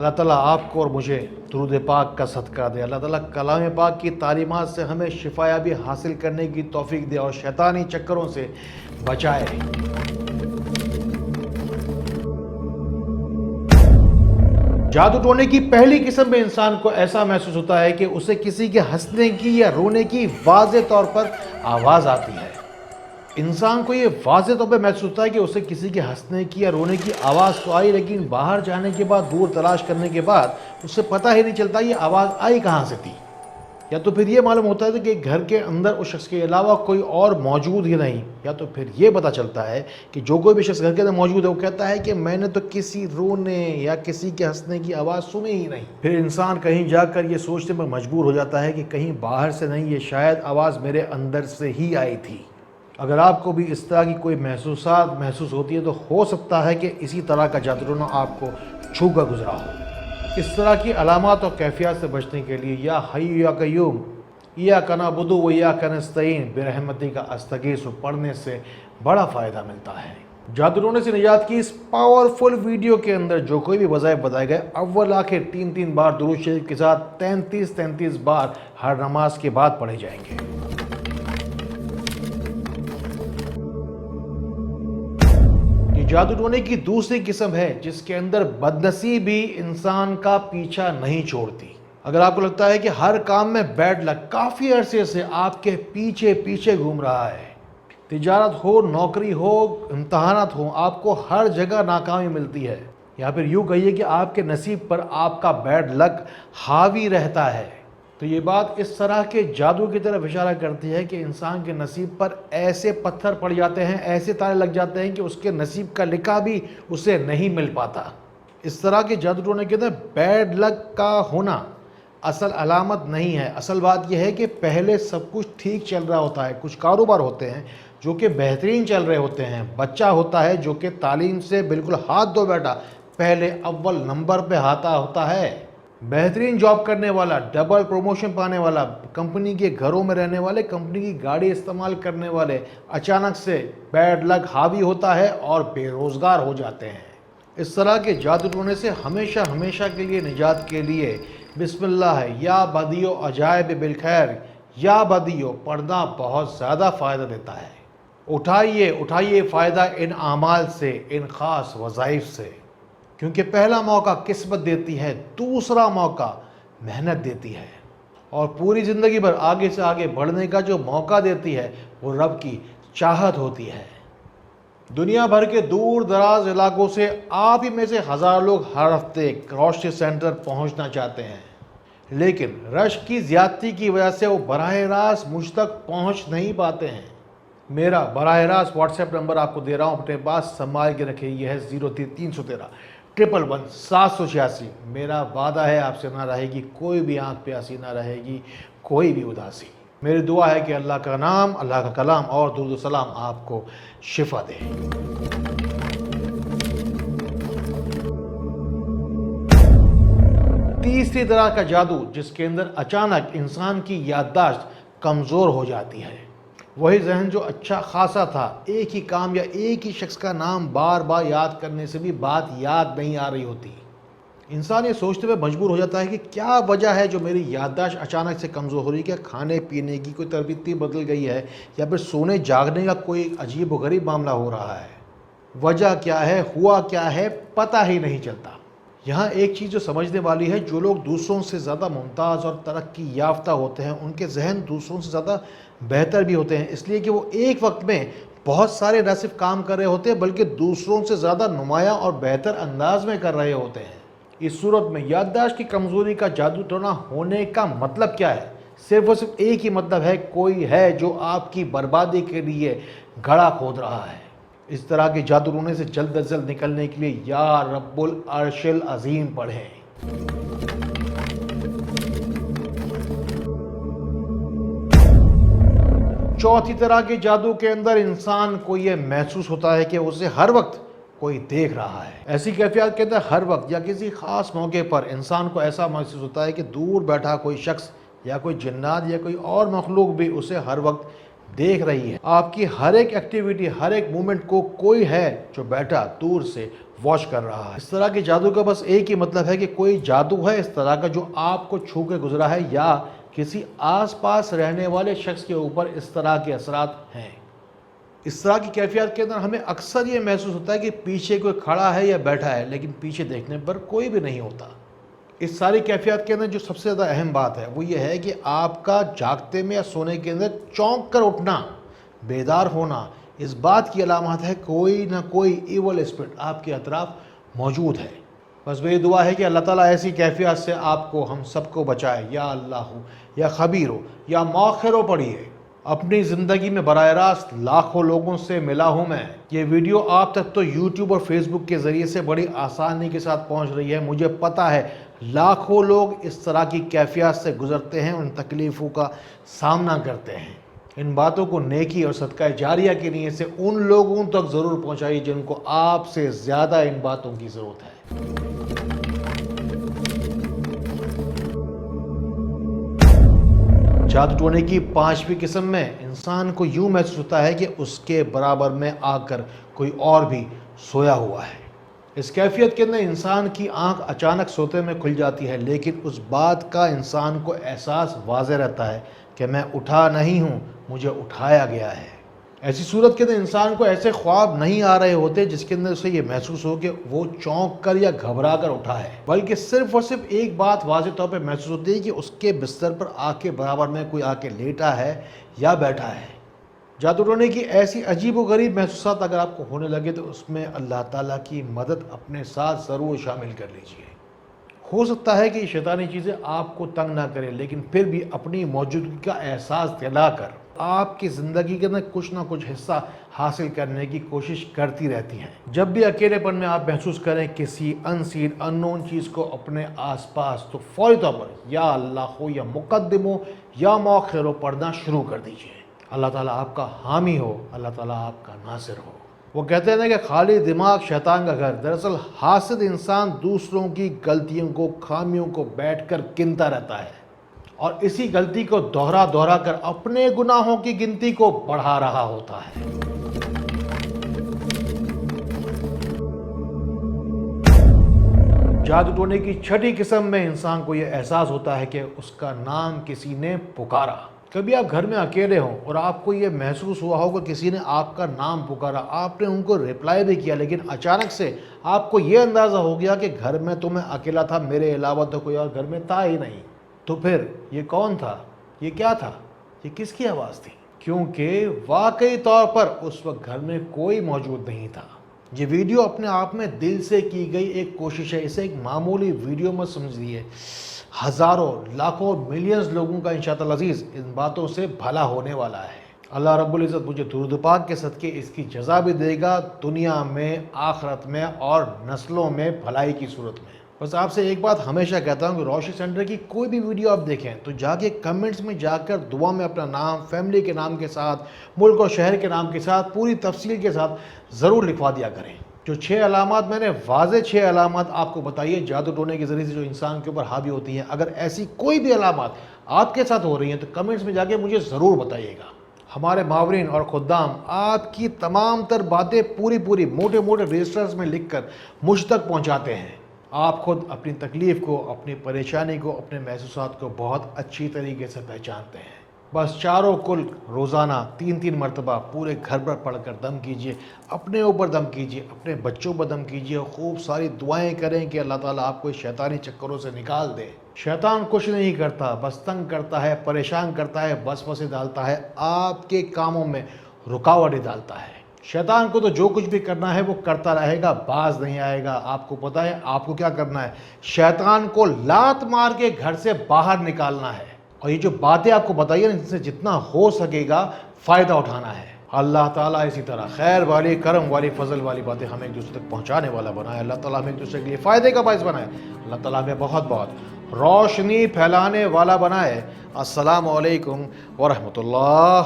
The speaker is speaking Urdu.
اللہ تعالیٰ آپ کو اور مجھے درود پاک کا صدقہ دے۔ اللہ تعالیٰ کلام پاک کی تعلیمات سے ہمیں شفایابی حاصل کرنے کی توفیق دے اور شیطانی چکروں سے بچائے۔ جادو ٹونے کی پہلی قسم میں انسان کو ایسا محسوس ہوتا ہے کہ اسے کسی کے ہنسنے کی یا رونے کی واضح طور پر آواز آتی ہے۔ انسان کو یہ واضح طور پر محسوس ہوتا ہے کہ اسے کسی کے ہنسنے کی یا رونے کی آواز تو آئی، لیکن باہر جانے کے بعد، دور تلاش کرنے کے بعد اسے پتہ ہی نہیں چلتا یہ آواز آئی کہاں سے تھی۔ یا تو پھر یہ معلوم ہوتا ہے کہ گھر کے اندر اس شخص کے علاوہ کوئی اور موجود ہی نہیں، یا تو پھر یہ پتہ چلتا ہے کہ جو کوئی بھی شخص گھر کے اندر موجود ہے وہ کہتا ہے کہ میں نے تو کسی رونے یا کسی کے ہنسنے کی آواز سنی ہی نہیں۔ پھر انسان کہیں جا کر یہ سوچنے پر مجبور ہو جاتا ہے کہ کہیں باہر سے نہیں، یہ شاید آواز میرے اندر سے ہی آئی تھی۔ اگر آپ کو بھی اس طرح کی کوئی محسوس ہوتی ہے تو ہو سکتا ہے کہ اسی طرح کا جادو ٹونا آپ کو چھو کر گزرا ہو۔ اس طرح کی علامات اور کیفیات سے بچنے کے لیے یا حی یا قیوم، ایاک نعبد و ایاک نستعین برحمتک استغیث پڑھنے سے بڑا فائدہ ملتا ہے۔ جادو ٹونے سے نجات کی اس پاورفل ویڈیو کے اندر جو کوئی بھی وظائف بتائے گئے، اول آخر 3 بار درود شریف کے ساتھ 33 بار ہر نماز کے بعد پڑھے جائیں گے۔ جادو ٹونے کی دوسری قسم ہے جس کے اندر بدنصیبی انسان کا پیچھا نہیں چھوڑتی۔ اگر آپ کو لگتا ہے کہ ہر کام میں بیڈ لک کافی عرصے سے آپ کے پیچھے گھوم رہا ہے، تجارت ہو، نوکری ہو، امتحانات ہو، آپ کو ہر جگہ ناکامی ملتی ہے، یا پھر یوں کہیے کہ آپ کے نصیب پر آپ کا بیڈ لک حاوی رہتا ہے، تو یہ بات اس طرح کے جادو کی طرف اشارہ کرتی ہے کہ انسان کے نصیب پر ایسے پتھر پڑ جاتے ہیں، ایسے تالے لگ جاتے ہیں کہ اس کے نصیب کا لکھا بھی اسے نہیں مل پاتا۔ اس طرح کے جادو ٹونے کے اندر بیڈ لک کا ہونا اصل علامت نہیں ہے۔ اصل بات یہ ہے کہ پہلے سب کچھ ٹھیک چل رہا ہوتا ہے، کچھ کاروبار ہوتے ہیں جو کہ بہترین چل رہے ہوتے ہیں، بچہ ہوتا ہے جو کہ تعلیم سے بالکل ہاتھ دھو بیٹھا، پہلے اول نمبر پہ آتا ہوتا ہے، بہترین جاب کرنے والا، ڈبل پروموشن پانے والا، کمپنی کے گھروں میں رہنے والے، کمپنی کی گاڑی استعمال کرنے والے، اچانک سے بیڈ لک حاوی ہوتا ہے اور بے روزگار ہو جاتے ہیں۔ اس طرح کے جادو ٹونے سے ہمیشہ کے لیے نجات کے لیے بسم اللہ ہے، یا بدیع عجائب بالخیر، یا بدیع پڑھنا بہت زیادہ فائدہ دیتا ہے۔ اٹھائیے فائدہ ان اعمال سے، ان خاص وظائف سے، کیونکہ پہلا موقع قسمت دیتی ہے، دوسرا موقع محنت دیتی ہے، اور پوری زندگی بھر آگے سے آگے بڑھنے کا جو موقع دیتی ہے وہ رب کی چاہت ہوتی ہے۔ دنیا بھر کے دور دراز علاقوں سے آپ ہی میں سے ہزار لوگ ہر ہفتے روشنی سینٹر پہنچنا چاہتے ہیں، لیکن رش کی زیادتی کی وجہ سے وہ براہ راست مجھ تک پہنچ نہیں پاتے ہیں۔ میرا براہ راست واٹس ایپ نمبر آپ کو دے رہا ہوں، اپنے پاس سنبھال کے رکھیں، یہ ہے 0313 111 786۔ میرا وعدہ ہے آپ سے نہ رہے گی کوئی بھی آنکھ پیاسی، نہ رہے گی کوئی بھی اداسی۔ میری دعا ہے کہ اللہ کا نام، اللہ کا کلام اور درود و سلام آپ کو شفا دے۔ تیسری طرح کا جادو جس کے اندر اچانک انسان کی یادداشت کمزور ہو جاتی ہے، وہی ذہن جو اچھا خاصا تھا، ایک ہی کام یا ایک ہی شخص کا نام بار بار یاد کرنے سے بھی بات یاد نہیں آ رہی ہوتی۔ انسان یہ سوچتے ہوئے مجبور ہو جاتا ہے کہ کیا وجہ ہے جو میری یادداشت اچانک سے کمزور ہو رہی ہے؟ کیا کھانے پینے کی کوئی تربیت بدل گئی ہے، یا پھر سونے جاگنے کا کوئی عجیب و غریب معاملہ ہو رہا ہے؟ وجہ کیا ہے، ہوا کیا ہے، پتہ ہی نہیں چلتا۔ یہاں ایک چیز جو سمجھنے والی ہے، جو لوگ دوسروں سے زیادہ ممتاز اور ترقی یافتہ ہوتے ہیں ان کے ذہن دوسروں سے زیادہ بہتر بھی ہوتے ہیں، اس لیے کہ وہ ایک وقت میں بہت سارے نہ صرف کام کر رہے ہوتے ہیں بلکہ دوسروں سے زیادہ نمایاں اور بہتر انداز میں کر رہے ہوتے ہیں۔ اس صورت میں یادداشت کی کمزوری کا جادو ٹونا ہونے کا مطلب کیا ہے؟ صرف اور صرف ایک ہی مطلب ہے، کوئی ہے جو آپ کی بربادی کے لیے گڑھا کھود رہا ہے۔ اس طرح کے جادو ٹونے سے جلد از جلد نکلنے کے لیے یا رب العرش العظیم پڑھیں۔ چوتھی طرح کے جادو کے اندر انسان کو یہ محسوس ہوتا ہے کہ اسے ہر وقت کوئی دیکھ رہا ہے۔ ایسی کیفیات کے اندر ہر وقت یا کسی خاص موقع پر انسان کو ایسا محسوس ہوتا ہے کہ دور بیٹھا کوئی شخص یا کوئی جنات یا کوئی اور مخلوق بھی اسے ہر وقت دیکھ رہی ہے، آپ کی ہر ایک ایکٹیویٹی، ہر ایک مومنٹ کو کوئی ہے جو بیٹھا دور سے واچ کر رہا ہے۔ اس طرح کے جادو کا بس ایک ہی مطلب ہے کہ کوئی جادو ہے اس طرح کا جو آپ کو چھو کے گزرا ہے یا کسی آس پاس رہنے والے شخص کے اوپر اس طرح کے اثرات ہیں۔ اس طرح کی کیفیات کے اندر ہمیں اکثر یہ محسوس ہوتا ہے کہ پیچھے کوئی کھڑا ہے یا بیٹھا ہے، لیکن پیچھے دیکھنے پر کوئی بھی نہیں ہوتا۔ اس ساری کیفیات کے اندر جو سب سے زیادہ اہم بات ہے وہ یہ ہے کہ آپ کا جاگتے میں یا سونے کے اندر چونک کر اٹھنا، بیدار ہونا، اس بات کی علامات ہے کوئی نہ کوئی ایول اسپرٹ آپ کے اطراف موجود ہے۔ بس میری دعا ہے کہ اللہ تعالیٰ ایسی کیفیات سے آپ کو، ہم سب کو بچائے۔ یا اللہ ہو یا خبیر ہو یا مؤخر ہو پڑھیے، اپنی زندگی میں براہ راست لاکھوں لوگوں سے ملا ہوں میں۔ یہ ویڈیو آپ تک تو یوٹیوب اور فیس بک کے ذریعے سے بڑی آسانی کے ساتھ پہنچ رہی ہے۔ مجھے پتہ ہے لاکھوں لوگ اس طرح کی کیفیات سے گزرتے ہیں، ان تکلیفوں کا سامنا کرتے ہیں۔ ان باتوں کو نیکی اور صدقہ جاریہ کی نیت سے ان لوگوں تک ضرور پہنچائیے جن کو آپ سے زیادہ ان باتوں کی ضرورت ہے۔ جادو ٹونے کی 5ویں قسم میں انسان کو یوں محسوس ہوتا ہے کہ اس کے برابر میں آ کر کوئی اور بھی سویا ہوا ہے۔ اس کیفیت کے اندر انسان کی آنکھ اچانک سوتے میں کھل جاتی ہے، لیکن اس بات کا انسان کو احساس واضح رہتا ہے کہ میں اٹھا نہیں ہوں، مجھے اٹھایا گیا ہے۔ ایسی صورت کے اندر انسان کو ایسے خواب نہیں آ رہے ہوتے جس کے اندر اسے یہ محسوس ہو کہ وہ چونک کر یا گھبرا کر اٹھا ہے، بلکہ صرف اور صرف ایک بات واضح طور پہ محسوس ہوتی ہے کہ اس کے بستر پر آ کے برابر میں کوئی آ کے لیٹا ہے یا بیٹھا ہے۔ جادو ٹونے کی ایسی عجیب و غریب محسوسات اگر آپ کو ہونے لگے تو اس میں اللہ تعالیٰ کی مدد اپنے ساتھ ضرور شامل کر لیجئے۔ ہو سکتا ہے کہ یہ شیطانی چیزیں آپ کو تنگ نہ کریں، لیکن پھر بھی اپنی موجودگی کا احساس دلا کر آپ کی زندگی کے اندر کچھ نہ کچھ حصہ حاصل کرنے کی کوشش کرتی رہتی ہیں۔ جب بھی اکیلے پن میں آپ محسوس کریں کسی انسین اننون چیز کو اپنے آس پاس، تو فوری طور پر یا اللہ ہو یا مقدم ہو یا مؤخر ہو پڑھنا شروع کر دیجئے۔ اللہ تعالیٰ آپ کا حامی ہو، اللہ تعالیٰ آپ کا ناصر ہو۔ وہ کہتے ہیں کہ خالی دماغ شیطان کا گھر۔ دراصل حاسد انسان دوسروں کی غلطیوں کو، خامیوں کو بیٹھ کر گنتا رہتا ہے اور اسی غلطی کو دوہرا دوہرا کر اپنے گناہوں کی گنتی کو بڑھا رہا ہوتا ہے۔ جادو ٹونے کی 6ٹھی قسم میں انسان کو یہ احساس ہوتا ہے کہ اس کا نام کسی نے پکارا۔ کبھی آپ گھر میں اکیلے ہوں اور آپ کو یہ محسوس ہوا ہو کہ کسی نے آپ کا نام پکارا، آپ نے ان کو ریپلائی بھی کیا، لیکن اچانک سے آپ کو یہ اندازہ ہو گیا کہ گھر میں تو میں اکیلا تھا، میرے علاوہ تو کوئی اور گھر میں تھا ہی نہیں۔ تو پھر یہ کون تھا؟ یہ کیا تھا؟ یہ کس کی آواز تھی؟ کیونکہ واقعی طور پر اس وقت گھر میں کوئی موجود نہیں تھا۔ یہ ویڈیو اپنے آپ میں دل سے کی گئی ایک کوشش ہے، اسے ایک معمولی ویڈیو مت سمجھیے۔ ہزاروں، لاکھوں، ملینز لوگوں کا انشاءاللہ العزیز ان باتوں سے بھلا ہونے والا ہے۔ اللہ رب العزت مجھے درود پاک کے صدقے اس کی جزا بھی دے گا، دنیا میں، آخرت میں اور نسلوں میں بھلائی کی صورت میں۔ بس آپ سے ایک بات ہمیشہ کہتا ہوں کہ روشنی سینٹر کی کوئی بھی ویڈیو آپ دیکھیں تو جا کے کمنٹس میں جا کر دعا میں اپنا نام، فیملی کے نام کے ساتھ، ملک اور شہر کے نام کے ساتھ، پوری تفصیل کے ساتھ ضرور لکھوا دیا کریں۔ جو 6 علامات میں نے واضح 6 علامات آپ کو بتائیے جادو ٹونے کے ذریعے سے جو انسان کے اوپر حاوی ہوتی ہیں، اگر ایسی کوئی بھی علامات آپ کے ساتھ ہو رہی ہیں تو کمنٹس میں جا کے مجھے ضرور بتائیے گا۔ ہمارے معاورین اور خدام آپ کی تمام تر باتیں پوری موٹے موٹے رجسٹرز میں لکھ کر مجھ تک پہنچاتے ہیں۔ آپ خود اپنی تکلیف کو، اپنی پریشانی کو، اپنے محسوسات کو بہت اچھی طریقے سے پہچانتے ہیں۔ بس چاروں کل روزانہ 3 مرتبہ پورے گھر پر پڑھ کر دم کیجئے، اپنے اوپر دم کیجئے، اپنے بچوں پر دم کیجئے اور خوب ساری دعائیں کریں کہ اللہ تعالیٰ آپ کو شیطانی چکروں سے نکال دے۔ شیطان کچھ نہیں کرتا، بس تنگ کرتا ہے، پریشان کرتا ہے، وسوسے ڈالتا ہے، آپ کے کاموں میں رکاوٹیں ڈالتا ہے۔ شیطان کو تو جو کچھ بھی کرنا ہے وہ کرتا رہے گا، باز نہیں آئے گا۔ آپ کو پتہ ہے آپ کو کیا کرنا ہے؟ شیطان کو لات مار کے گھر سے باہر نکالنا ہے، اور یہ جو باتیں آپ کو بتائیے ان سے جتنا ہو سکے گا فائدہ اٹھانا ہے۔ اللہ تعالیٰ اسی طرح خیر والی، کرم والی، فضل والی باتیں ہمیں ایک دوسرے تک پہنچانے والا بنائے۔ اللہ تعالیٰ ہمیں ایک دوسرے کے لیے فائدے کا باعث بنائے۔ اللہ تعالیٰ ہمیں بہت بہت روشنی پھیلانے والا بنائے۔ السلام علیکم ورحمۃ اللہ۔